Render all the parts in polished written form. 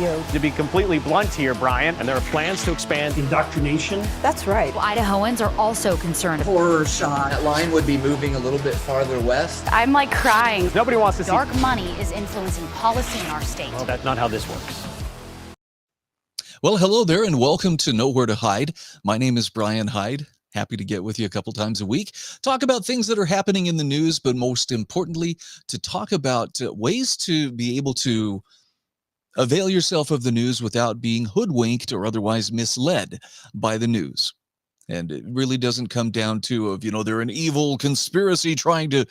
radio. To be completely blunt here, Brian, and there are plans to expand Indoctrination. That's right. Well, Idahoans are also concerned. Horror shot. That line would be moving a little bit farther west. I'm like crying. Nobody wants to see Dark money is influencing policy in our state. Well, that's not how this works. Well, hello there and welcome to Nowhere to Hide. My name is Brian Hyde. Happy to get with you a couple times a week. Talk about things that are happening in the news, but most importantly, to talk about ways to be able to avail yourself of the news without being hoodwinked or otherwise misled by the news. And it really doesn't come down to, they're an evil conspiracy trying to,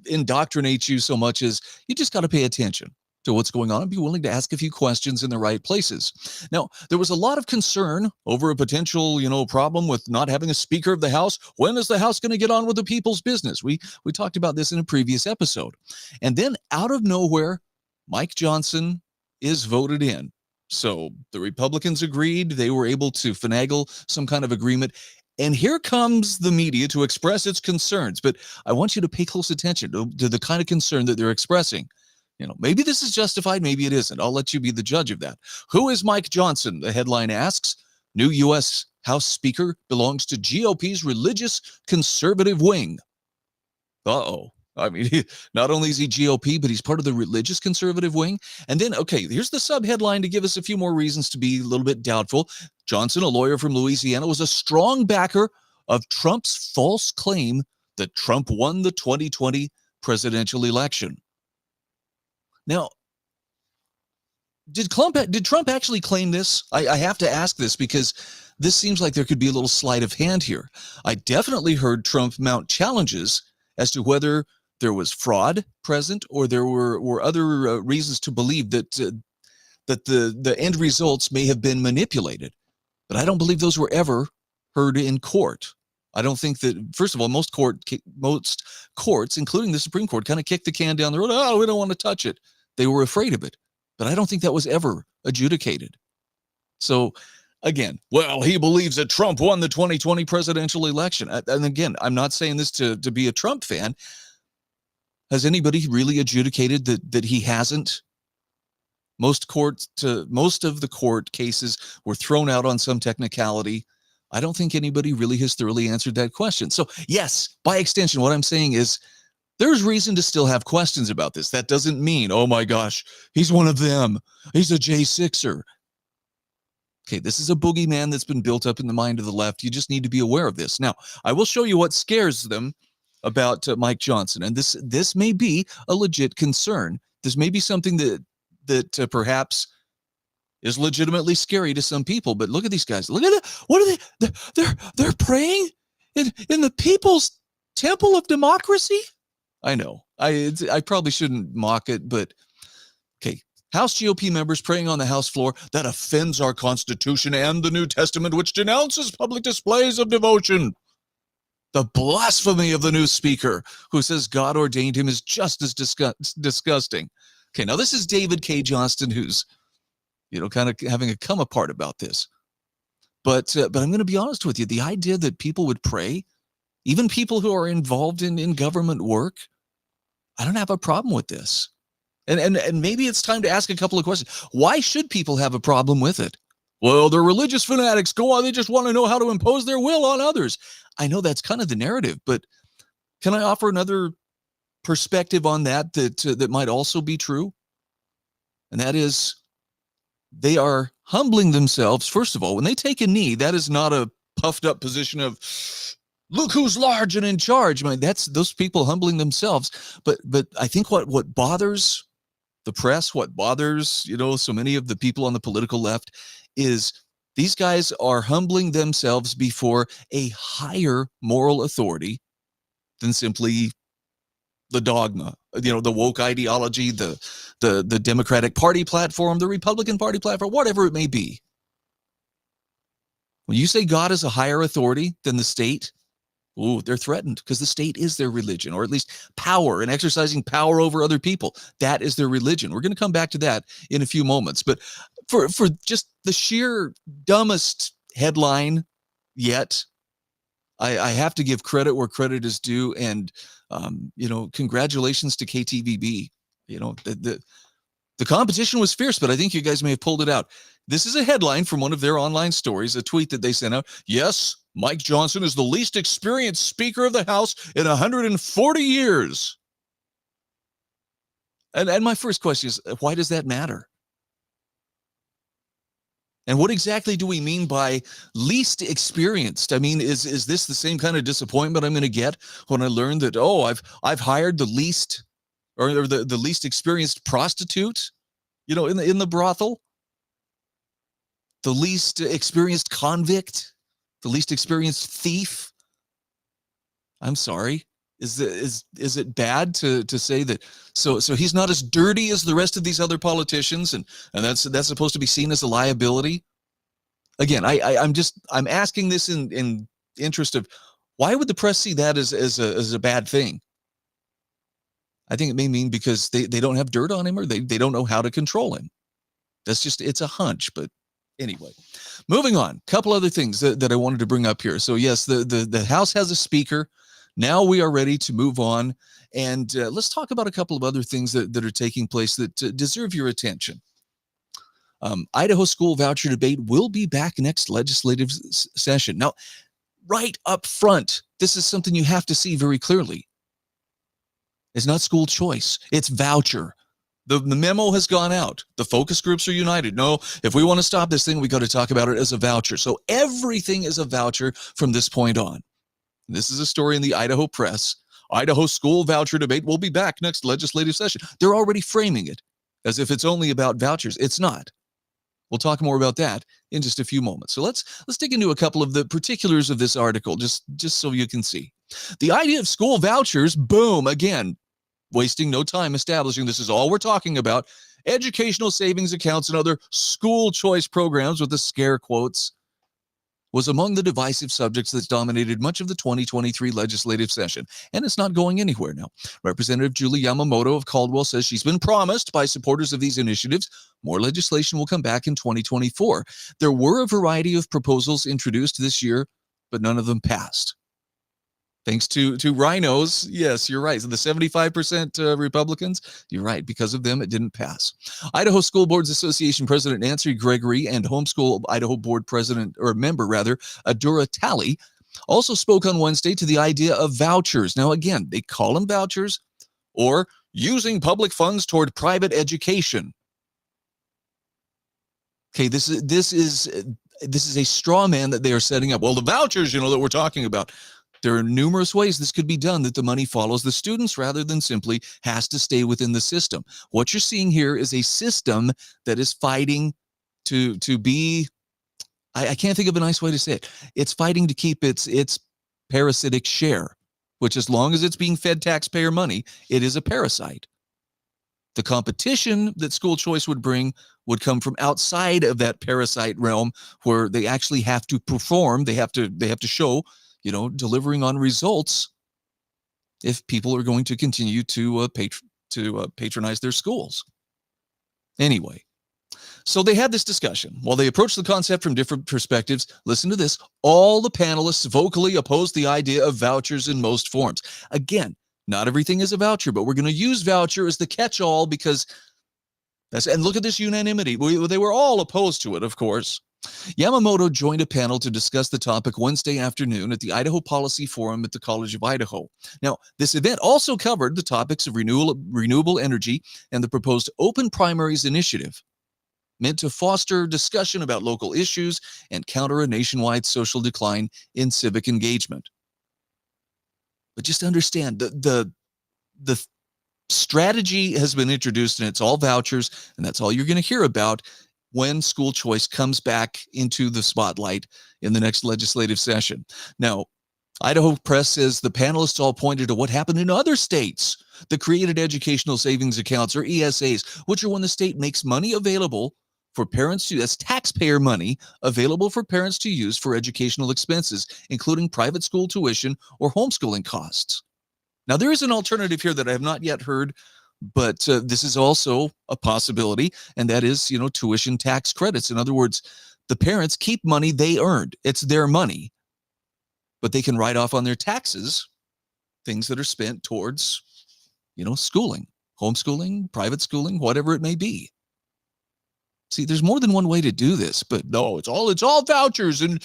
indoctrinate you so much as you just got to pay attention to what's going on and be willing to ask a few questions in the right places. Now, there was a lot of concern over a potential, problem with not having a Speaker of the House. When is the House going to get on with the people's business? We talked about this in a previous episode. And then out of nowhere, Mike Johnson is voted in. So the Republicans agreed. They were able to finagle some kind of agreement. And here comes the media to express its concerns. But I want you to pay close attention to the kind of concern that they're expressing. Maybe this is justified, maybe it isn't. I'll let you be the judge of that. Who is Mike Johnson? The headline asks. New U.S. House Speaker belongs to GOP's religious conservative wing. Uh-oh. I mean, not only is he GOP, but he's part of the religious conservative wing. And then, okay, here's the subheadline to give us a few more reasons to be a little bit doubtful. Johnson, a lawyer from Louisiana, was a strong backer of Trump's false claim that Trump won the 2020 presidential election. Now, did Trump actually claim this? I have to ask this because this seems like there could be a little sleight of hand here. I definitely heard Trump mount challenges as to whether there was fraud present or there were other reasons to believe that the end results may have been manipulated. But I don't believe those were ever heard in court. I don't think that, first of all, most courts, including the Supreme Court, kind of kicked the can down the road. Oh, we don't want to touch it. They were afraid of it. But I don't think that was ever adjudicated. So, again, well, he believes that Trump won the 2020 presidential election. And again, I'm not saying this to be a Trump fan. Has anybody really adjudicated that he hasn't? Most of the court cases were thrown out on some technicality. I don't think anybody really has thoroughly answered that question. So yes, by extension, what I'm saying is there's reason to still have questions about this. That doesn't mean, oh my gosh, he's one of them. He's a J6er. Okay, this is a boogeyman that's been built up in the mind of the left. You just need to be aware of this. Now, I will show you what scares them about Mike Johnson. And this may be a legit concern. This may be something that perhaps is legitimately scary to some people, but look at these guys. Look at it. What are they? They're praying in the People's Temple of Democracy. I know. I probably shouldn't mock it, but okay. House GOP members praying on the House floor that offends our Constitution and the New Testament, which denounces public displays of devotion. The blasphemy of the new speaker, who says God ordained him, is just as disgusting. Okay, now this is David K. Johnston, who's kind of having a come apart about this. But I'm going to be honest with you. The idea that people would pray, even people who are involved in government work, I don't have a problem with this. And maybe it's time to ask a couple of questions. Why should people have a problem with it? Well, they're religious fanatics. Go on. They just want to know how to impose their will on others. I know that's kind of the narrative, but can I offer another perspective on that might also be true? And that is, they are humbling themselves. First of all, when they take a knee, that is not a puffed up position of, look who's large and in charge. I mean, that's those people humbling themselves. But I think what bothers the press, what bothers, so many of the people on the political left is these guys are humbling themselves before a higher moral authority than simply the dogma, the woke ideology, the Democratic Party platform, the Republican Party platform, whatever it may be. When you say God is a higher authority than the state, they're threatened because the state is their religion, or at least power and exercising power over other people. That is their religion. We're going to come back to that in a few moments. But for just the sheer dumbest headline yet, I have to give credit where credit is due. And, congratulations to KTVB. The The competition was fierce, but I think you guys may have pulled it out. This is a headline from one of their online stories, a tweet that they sent out. Yes, Mike Johnson is the least experienced Speaker of the House in 140 years. And my first question is, why does that matter? And what exactly do we mean by least experienced? I mean, is this the same kind of disappointment I'm going to get when I learn that, oh, I've hired the least or the least experienced prostitute, in the brothel, the least experienced convict, the least experienced thief? I'm sorry. Is it bad to say that? So he's not as dirty as the rest of these other politicians, and that's supposed to be seen as a liability? Again, I'm asking this in interest of, why would the press see that as a bad thing? I think it may mean because they don't have dirt on him, or they don't know how to control him. It's a hunch. But anyway, moving on. Couple other things that I wanted to bring up here. So yes, the House has a speaker. Now we are ready to move on, and let's talk about a couple of other things that are taking place that deserve your attention. Idaho school voucher debate will be back next legislative session. Now, right up front, this is something you have to see very clearly. It's not school choice. It's voucher. The memo has gone out. The focus groups are united. No, if we want to stop this thing, we got to talk about it as a voucher. So everything is a voucher from this point on. This is a story in the Idaho Press. Idaho school voucher debate will be back next legislative session. They're already framing it as if it's only about vouchers. It's not. We'll talk more about that in just a few moments. So let's dig into a couple of the particulars of this article, just so you can see. The idea of school vouchers, boom, again, wasting no time establishing this is all we're talking about. Educational savings accounts and other school choice programs, with the scare quotes, was among the divisive subjects that dominated much of the 2023 legislative session. And it's not going anywhere now. Representative Julie Yamamoto of Caldwell says she's been promised by supporters of these initiatives more legislation will come back in 2024. There were a variety of proposals introduced this year, but none of them passed. Thanks to rhinos. Yes, you're right. So the 75% Republicans, you're right. Because of them, it didn't pass. Idaho School Boards Association President Nancy Gregory and Homeschool Idaho Board President, or member rather, Adura Talley, also spoke on Wednesday to the idea of vouchers. Now, again, they call them vouchers, or using public funds toward private education. Okay, this is a straw man that they are setting up. Well, the vouchers, that we're talking about. There are numerous ways this could be done, that the money follows the students rather than simply has to stay within the system. What you're seeing here is a system that is fighting to be, I can't think of a nice way to say it. It's fighting to keep its parasitic share, which, as long as it's being fed taxpayer money, it is a parasite. The competition that school choice would bring would come from outside of that parasite realm, where they actually have to perform. They have to show, delivering on results, if people are going to continue to patronize their schools. Anyway, so they had this discussion. While they approached the concept from different perspectives, listen to this, all the panelists vocally opposed the idea of vouchers in most forms. Again, not everything is a voucher, but we're going to use voucher as the catch-all because and look at this unanimity. They were all opposed to it, of course. Yamamoto joined a panel to discuss the topic Wednesday afternoon at the Idaho Policy Forum at the College of Idaho. Now, this event also covered the topics of renewable energy and the proposed Open Primaries initiative, meant to foster discussion about local issues and counter a nationwide social decline in civic engagement. But just understand, the strategy has been introduced, and it's all vouchers, and that's all you're going to hear about when school choice comes back into the spotlight in the next legislative session. Now, Idaho Press says the panelists all pointed to what happened in other states that created educational savings accounts, or ESAs, which are when the state makes money available for parents to, that's taxpayer money available for parents to use for educational expenses, including private school tuition or homeschooling costs. Now, there is an alternative here that I have not yet heard, but this is also a possibility, and that is, tuition tax credits. In other words, the parents keep money they earned. It's their money, but they can write off on their taxes things that are spent towards, schooling, homeschooling, private schooling, whatever it may be. See, there's more than one way to do this, but no, it's all vouchers, and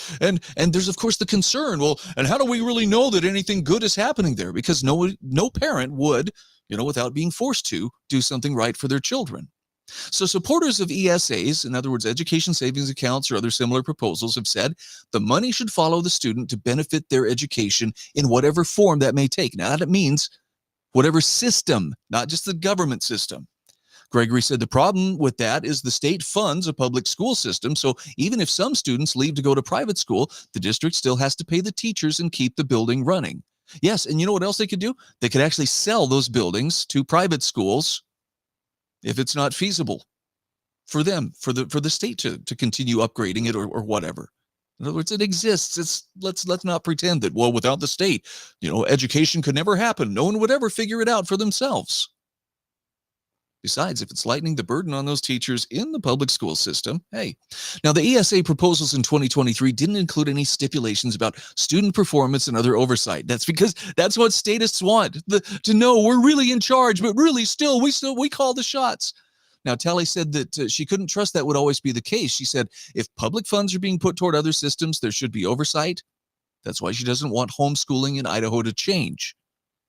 there's of course the concern. Well, and how do we really know that anything good is happening there? Because no parent would, without being forced to, do something right for their children. So supporters of ESAs, in other words, education savings accounts or other similar proposals, have said the money should follow the student to benefit their education in whatever form that may take. Now that means whatever system, not just the government system. Gregory said the problem with that is the state funds a public school system, so even if some students leave to go to private school, the district still has to pay the teachers and keep the building running. Yes, and you know what else they could do? They could actually sell those buildings to private schools if it's not feasible for them, for the state to continue upgrading it or whatever. In other words, it exists. Let's not pretend that, well, without the state, education could never happen. No one would ever figure it out for themselves. Besides, if it's lightening the burden on those teachers in the public school system, hey. Now, the ESA proposals in 2023 didn't include any stipulations about student performance and other oversight. That's because that's what statists want, to know we're really in charge, but really we call the shots. Now, Talley said that she couldn't trust that would always be the case. She said, if public funds are being put toward other systems, there should be oversight. That's why she doesn't want homeschooling in Idaho to change.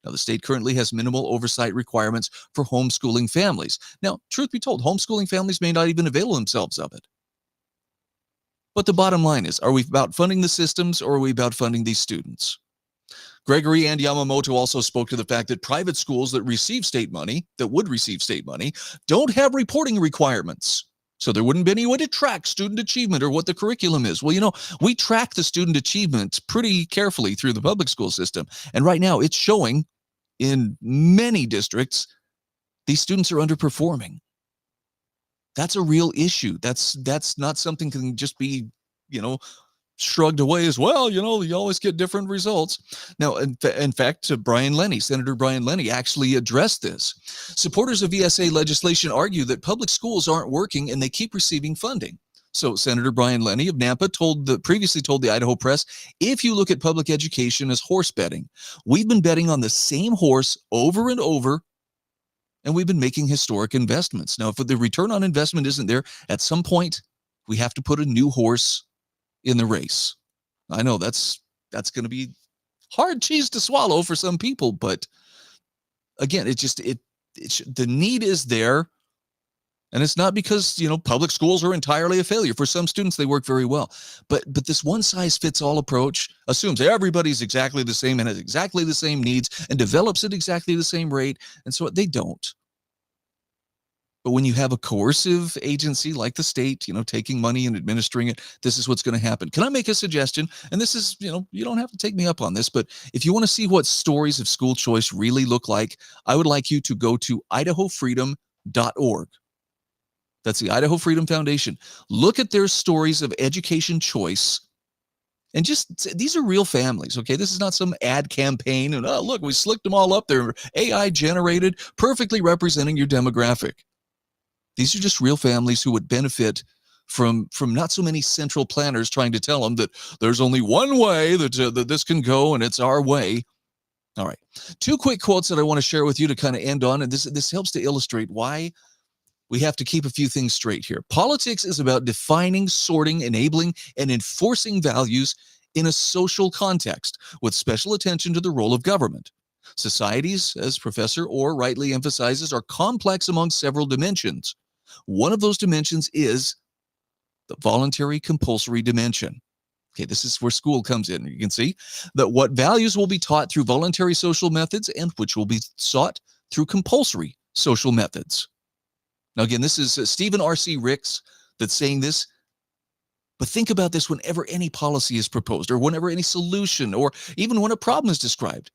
Now, the state currently has minimal oversight requirements for homeschooling families. Now, truth be told, homeschooling families may not even avail themselves of it. But the bottom line is, are we about funding the systems or are we about funding these students? Gregory and Yamamoto also spoke to the fact that private schools that would receive state money, don't have reporting requirements. So there wouldn't be any way to track student achievement or what the curriculum is. Well, we track the student achievement pretty carefully through the public school system. And right now it's showing in many districts, these students are underperforming. That's a real issue. That's not something that can just be, shrugged away as well. You always get different results. Now, in fact, Senator Brian Lenny actually addressed this. Supporters of ESA legislation argue that public schools aren't working and they keep receiving funding. So Senator Brian Lenny of Nampa previously told the Idaho Press, if you look at public education as horse betting, we've been betting on the same horse over and over, and we've been making historic investments. Now, if the return on investment isn't there, at some point, we have to put a new horse in the race. I know that's going to be hard cheese to swallow for some people, but again, the need is there, and it's not because public schools are entirely a failure. For some students, they work very well, but this one size fits all approach assumes everybody's exactly the same and has exactly the same needs and develops at exactly the same rate, and so they don't. But when you have a coercive agency like the state, taking money and administering it, this is what's going to happen. Can I make a suggestion? And this is, you don't have to take me up on this, but if you want to see what stories of school choice really look like, I would like you to go to idahofreedom.org. That's the Idaho Freedom Foundation. Look at their stories of education choice. And these are real families, okay? This is not some ad campaign. And, oh, look, we slicked them all up. They're AI generated, perfectly representing your demographic. These are just real families who would benefit from not so many central planners trying to tell them that there's only one way that this can go and it's our way. All right. Two quick quotes that I want to share with you to kind of end on, and this helps to illustrate why we have to keep a few things straight here. Politics is about defining, sorting, enabling, and enforcing values in a social context with special attention to the role of government. Societies, as Professor Orr rightly emphasizes, are complex among several dimensions. One of those dimensions is the voluntary compulsory dimension. Okay, this is where school comes in. You can see that what values will be taught through voluntary social methods and which will be sought through compulsory social methods. Now, again, this is Stephen R.C. Ricks that's saying this. But think about this whenever any policy is proposed or whenever any solution or even when a problem is described.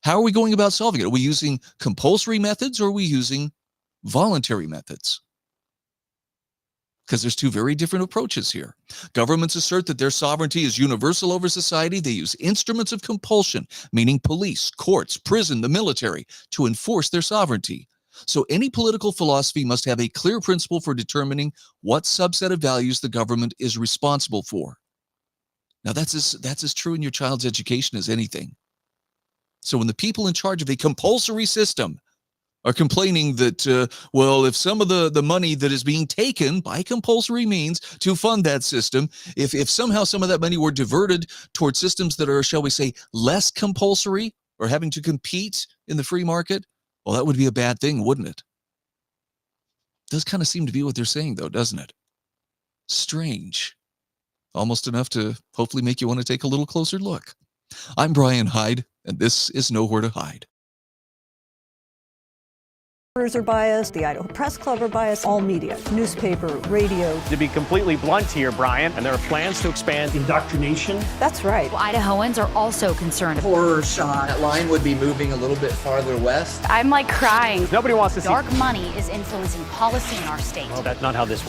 How are we going about solving it? Are we using compulsory methods or are we using voluntary methods? Because there's two very different approaches here. Governments assert that their sovereignty is universal over society. They use instruments of compulsion, meaning police, courts, prison, the military, to enforce their sovereignty. So any political philosophy must have a clear principle for determining what subset of values the government is responsible for. Now, that's as true in your child's education as anything. So when the people in charge of a compulsory system are complaining that, well, if some of the money that is being taken by compulsory means to fund that system, if somehow some of that money were diverted towards systems that are, shall we say, less compulsory or having to compete in the free market, well, that would be a bad thing, wouldn't it? Does kind of seem to be what they're saying, though, doesn't it? Strange. Almost enough to hopefully make you want to take a little closer look. I'm Brian Hyde, and this is Nowhere to Hide. Are biased, the Idaho Press Club are biased, all media, newspaper, radio. To be completely blunt here, Brian, and there are plans to expand indoctrination. That's right. Idahoans are also concerned. Horror shot. That line would be moving a little bit farther west. I'm like crying. Nobody wants to see. Dark money is influencing policy in our state. Well, that's not how this works.